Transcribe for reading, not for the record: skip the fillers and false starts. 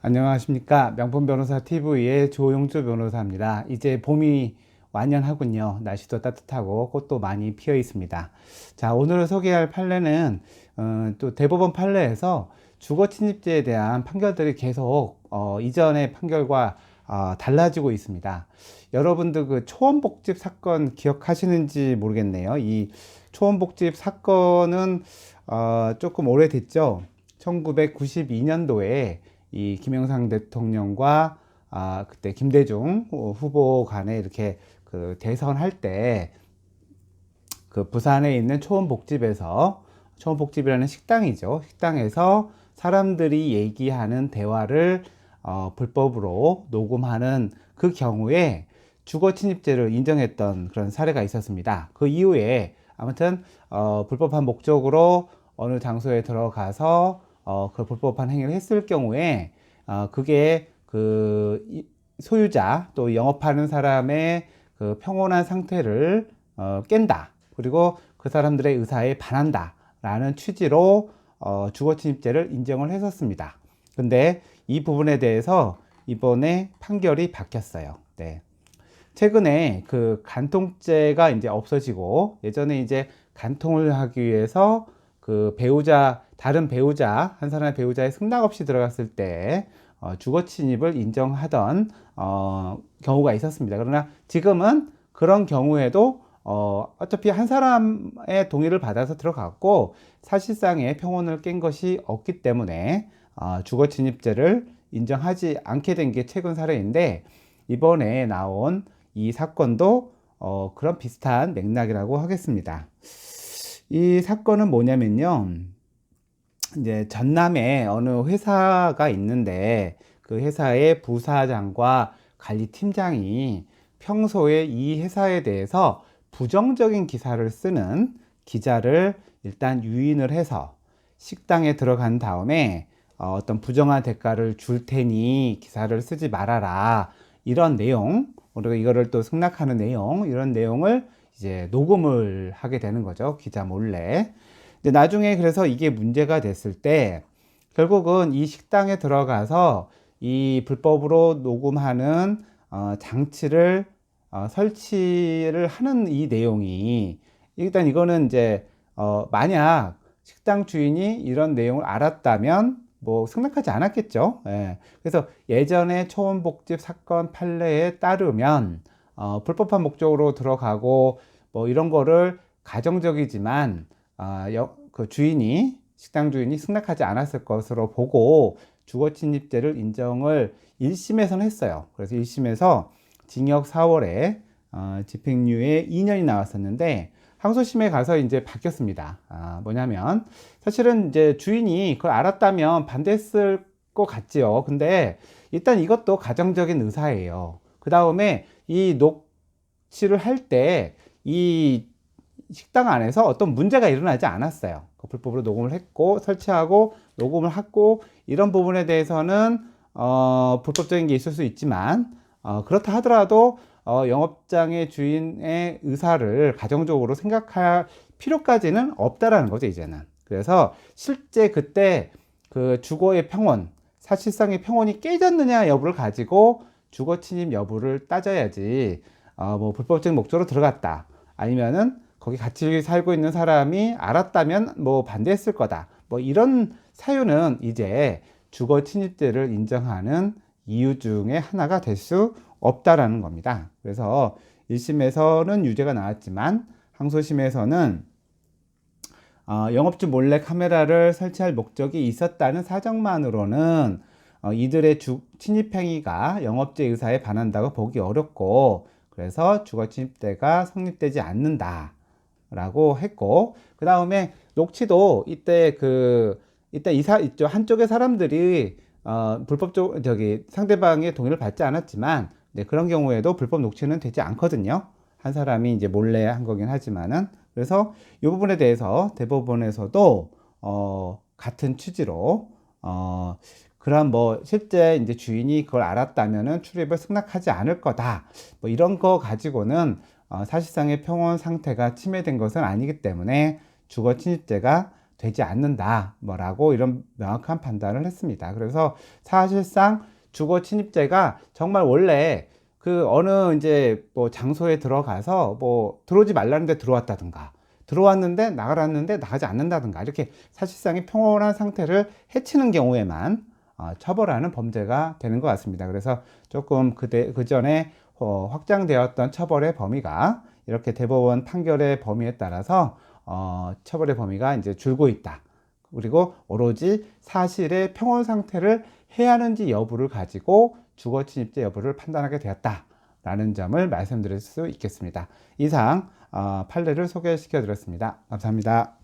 안녕하십니까. 명품 변호사 TV의 조용주 변호사입니다. 이제 봄이 완연하군요. 날씨도 따뜻하고 꽃도 많이 피어 있습니다. 자, 오늘 소개할 판례는 또 대법원 판례에서 주거 침입죄에 대한 판결들이 계속 이전의 판결과 달라지고 있습니다. 여러분들 그 초원복집 사건 기억하시는지 모르겠네요. 이 초원복집 사건은 조금 오래됐죠. 1992년도에 이 김영삼 대통령과 그때 김대중 후보 간에 이렇게 그 대선할 때 그 부산에 있는 초원복집에서, 초원복집이라는 식당이죠. 식당에서 사람들이 얘기하는 대화를 불법으로 녹음하는 그 경우에 주거 침입죄를 인정했던 그런 사례가 있었습니다. 그 이후에 아무튼 불법한 목적으로 어느 장소에 들어가서 그 불법한 행위를 했을 경우에 그게 그 소유자 또 영업하는 사람의 그 평온한 상태를 깬다. 그리고 그 사람들의 의사에 반한다. 라는 취지로 주거침입죄를 인정을 했었습니다. 근데 이 부분에 대해서 이번에 판결이 바뀌었어요. 네. 최근에 그 간통죄가 이제 없어지고 예전에 이제 간통을 하기 위해서 그 배우자, 다른 배우자, 한 사람의 배우자의 승낙 없이 들어갔을 때 주거 침입을 인정하던 경우가 있었습니다. 그러나 지금은 그런 경우에도 어차피 한 사람의 동의를 받아서 들어갔고 사실상의 평온을 깬 것이 없기 때문에 주거 침입죄를 인정하지 않게 된 게 최근 사례인데 이번에 나온 이 사건도 그런 비슷한 맥락이라고 하겠습니다. 이 사건은 뭐냐면요. 이제 전남에 어느 회사가 있는데 그 회사의 부사장과 관리팀장이 평소에 이 회사에 대해서 부정적인 기사를 쓰는 기자를 일단 유인을 해서 식당에 들어간 다음에 어떤 부정한 대가를 줄 테니 기사를 쓰지 말아라. 이런 내용, 우리가 이거를 또 승낙하는 내용, 이런 내용을 이제 녹음을 하게 되는 거죠. 기자 몰래. 근데 나중에 그래서 이게 문제가 됐을 때 결국은 이 식당에 들어가서 이 불법으로 녹음하는 장치를 설치를 하는 이 내용이 일단 이거는 이제 만약 식당 주인이 이런 내용을 알았다면 뭐 승낙하지 않았겠죠. 예. 그래서 예전에 초원복집 사건 판례에 따르면 불법한 목적으로 들어가고 뭐 이런 거를 가정적이지만 그 주인이 식당 주인이 승낙하지 않았을 것으로 보고 주거침입죄를 인정을 1심에서는 했어요. 그래서 1심에서 징역 4월에 집행유예 2년이 나왔었는데 항소심에 가서 이제 바뀌었습니다. 뭐냐면 사실은 이제 주인이 그걸 알았다면 반대했을 것 같지요. 근데 일단 이것도 가정적인 의사예요. 그 다음에 이 녹취를 할 때 이 식당 안에서 어떤 문제가 일어나지 않았어요. 불법으로 녹음을 했고 설치하고 녹음을 했고 이런 부분에 대해서는 불법적인 게 있을 수 있지만 그렇다 하더라도 영업장의 주인의 의사를 가정적으로 생각할 필요까지는 없다라는 거죠, 이제는. 그래서 실제 그때 그 주거의 평온, 사실상의 평온이 깨졌느냐 여부를 가지고 주거 침입 여부를 따져야지, 뭐 불법적인 목적으로 들어갔다. 아니면은 거기 같이 살고 있는 사람이 알았다면 뭐 반대했을 거다. 뭐 이런 사유는 이제 주거 침입죄를 인정하는 이유 중에 하나가 될 수 없다라는 겁니다. 그래서 1심에서는 유죄가 나왔지만 항소심에서는 영업주 몰래 카메라를 설치할 목적이 있었다는 사정만으로는 이들의 침입행위가 영업주의 의사에 반한다고 보기 어렵고 그래서 주거침입죄가 성립되지 않는다 라고 했고 그 다음에 녹취도 이때 이쪽 한쪽의 사람들이 불법적 상대방의 동의를 받지 않았지만 네, 그런 경우에도 불법 녹취는 되지 않거든요. 한 사람이 이제 몰래 한 거긴 하지만은 그래서 이 부분에 대해서 대법원에서도 같은 취지로 그런 뭐 실제 이제 주인이 그걸 알았다면은 출입을 승낙하지 않을 거다. 뭐 이런 거 가지고는 사실상의 평온 상태가 침해된 것은 아니기 때문에 주거 침입죄가 되지 않는다 뭐라고 이런 명확한 판단을 했습니다. 그래서 사실상 주거 침입죄가 정말 원래 그 어느 이제 뭐 장소에 들어가서 뭐 들어오지 말라는데 들어왔다든가 들어왔는데 나가라는데 나가지 않는다든가 이렇게 사실상의 평온한 상태를 해치는 경우에만 처벌하는 범죄가 되는 것 같습니다. 그래서 조금 그 전에 확장되었던 처벌의 범위가 이렇게 대법원 판결의 범위에 따라서 처벌의 범위가 이제 줄고 있다. 그리고 오로지 사실의 평온 상태를 해하는지 여부를 가지고 주거 침입죄 여부를 판단하게 되었다라는 점을 말씀드릴 수 있겠습니다. 이상 판례를 소개시켜 드렸습니다. 감사합니다.